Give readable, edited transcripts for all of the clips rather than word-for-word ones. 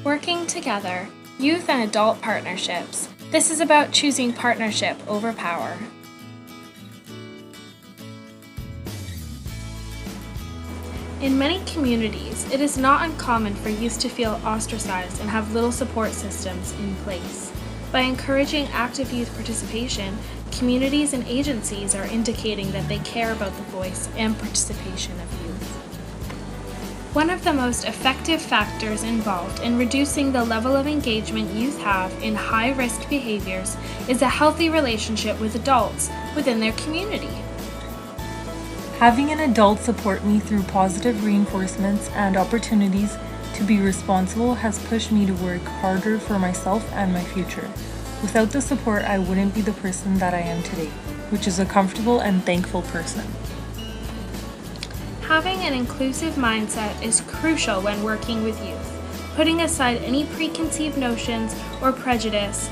Working together, youth and adult partnerships. This is about choosing partnership over power. In many communities, it is not uncommon for youth to feel ostracized and have little support systems in place. By encouraging active youth participation, communities and agencies are indicating that they care about the voice and participation of youth. One of the most effective factors involved in reducing the level of engagement youth have in high-risk behaviors is a healthy relationship with adults within their community. Having an adult support me through positive reinforcements and opportunities to be responsible has pushed me to work harder for myself and my future. Without the support, I wouldn't be the person that I am today, which is a comfortable and thankful person. Having an inclusive mindset is crucial when working with youth. Putting aside any preconceived notions or prejudice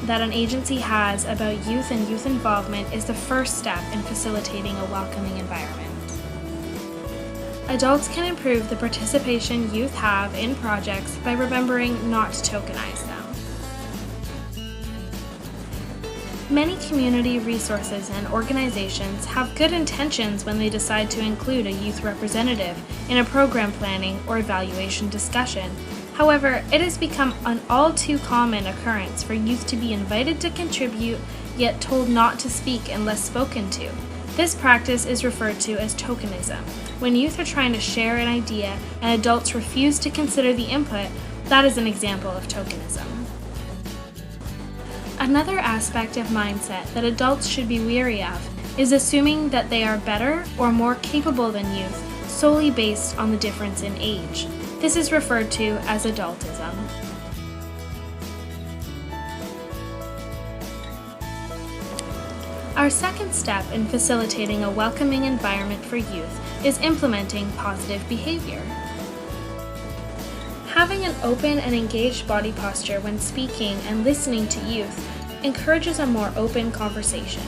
that an agency has about youth and youth involvement is the first step in facilitating a welcoming environment. Adults can improve the participation youth have in projects by remembering not to tokenize them. Many community resources and organizations have good intentions when they decide to include a youth representative in a program planning or evaluation discussion. However, it has become an all too common occurrence for youth to be invited to contribute, yet told not to speak unless spoken to. This practice is referred to as tokenism. When youth are trying to share an idea and adults refuse to consider the input, that is an example of tokenism. Another aspect of mindset that adults should be wary of is assuming that they are better or more capable than youth solely based on the difference in age. This is referred to as adultism. Our second step in facilitating a welcoming environment for youth is implementing positive behavior. Having an open and engaged body posture when speaking and listening to youth encourages a more open conversation.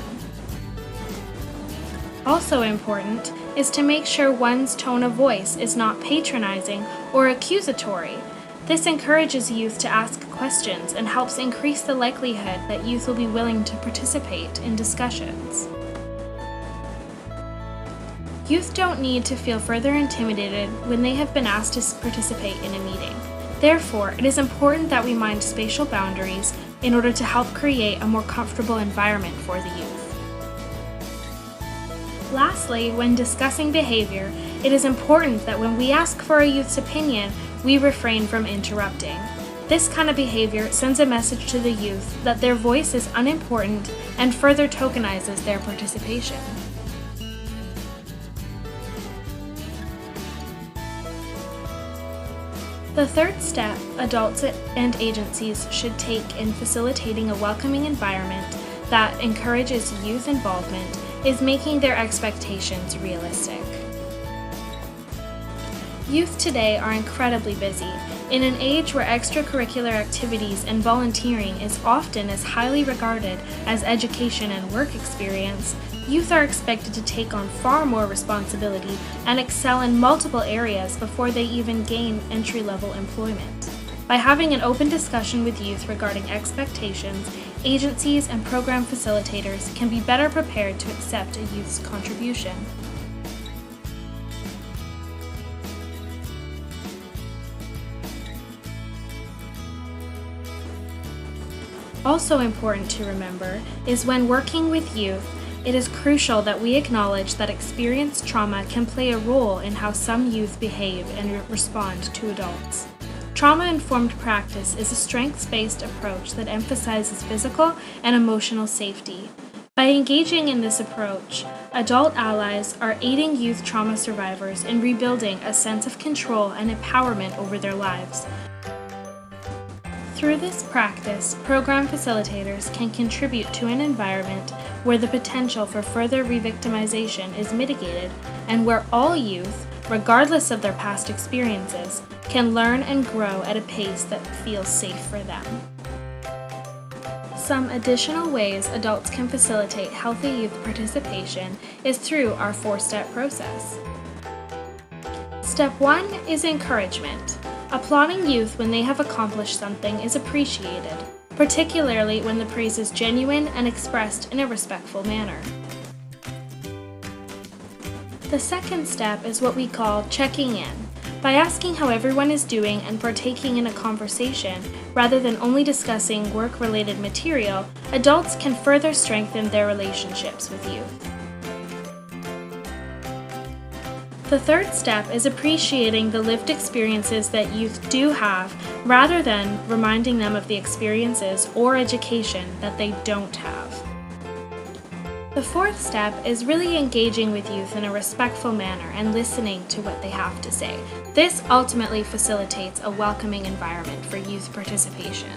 Also important is to make sure one's tone of voice is not patronizing or accusatory. This encourages youth to ask questions and helps increase the likelihood that youth will be willing to participate in discussions. Youth don't need to feel further intimidated when they have been asked to participate in a meeting. Therefore, it is important that we mind spatial boundaries in order to help create a more comfortable environment for the youth. Lastly, when discussing behavior, it is important that when we ask for a youth's opinion, we refrain from interrupting. This kind of behavior sends a message to the youth that their voice is unimportant and further tokenizes their participation. The third step adults and agencies should take in facilitating a welcoming environment that encourages youth involvement is making their expectations realistic. Youth today are incredibly busy. In an age where extracurricular activities and volunteering is often as highly regarded as education and work experience, youth are expected to take on far more responsibility and excel in multiple areas before they even gain entry-level employment. By having an open discussion with youth regarding expectations, agencies and program facilitators can be better prepared to accept a youth's contribution. Also important to remember is when working with youth, it is crucial that we acknowledge that experienced trauma can play a role in how some youth behave and respond to adults. Trauma-informed practice is a strengths-based approach that emphasizes physical and emotional safety. By engaging in this approach, adult allies are aiding youth trauma survivors in rebuilding a sense of control and empowerment over their lives. Through this practice, program facilitators can contribute to an environment where the potential for further re-victimization is mitigated and where all youth, regardless of their past experiences, can learn and grow at a pace that feels safe for them. Some additional ways adults can facilitate healthy youth participation is through our 4-step process. Step 1 is encouragement. Applauding youth when they have accomplished something is appreciated, particularly when the praise is genuine and expressed in a respectful manner. The second step is what we call checking in. By asking how everyone is doing and partaking in a conversation, rather than only discussing work-related material, adults can further strengthen their relationships with youth. The third step is appreciating the lived experiences that youth do have, rather than reminding them of the experiences or education that they don't have. The fourth step is really engaging with youth in a respectful manner and listening to what they have to say. This ultimately facilitates a welcoming environment for youth participation.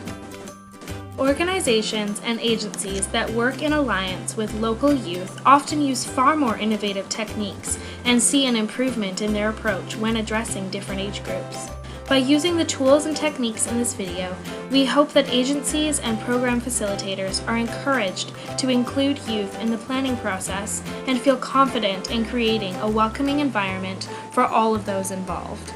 Organizations and agencies that work in alliance with local youth often use far more innovative techniques and see an improvement in their approach when addressing different age groups. By using the tools and techniques in this video, we hope that agencies and program facilitators are encouraged to include youth in the planning process and feel confident in creating a welcoming environment for all of those involved.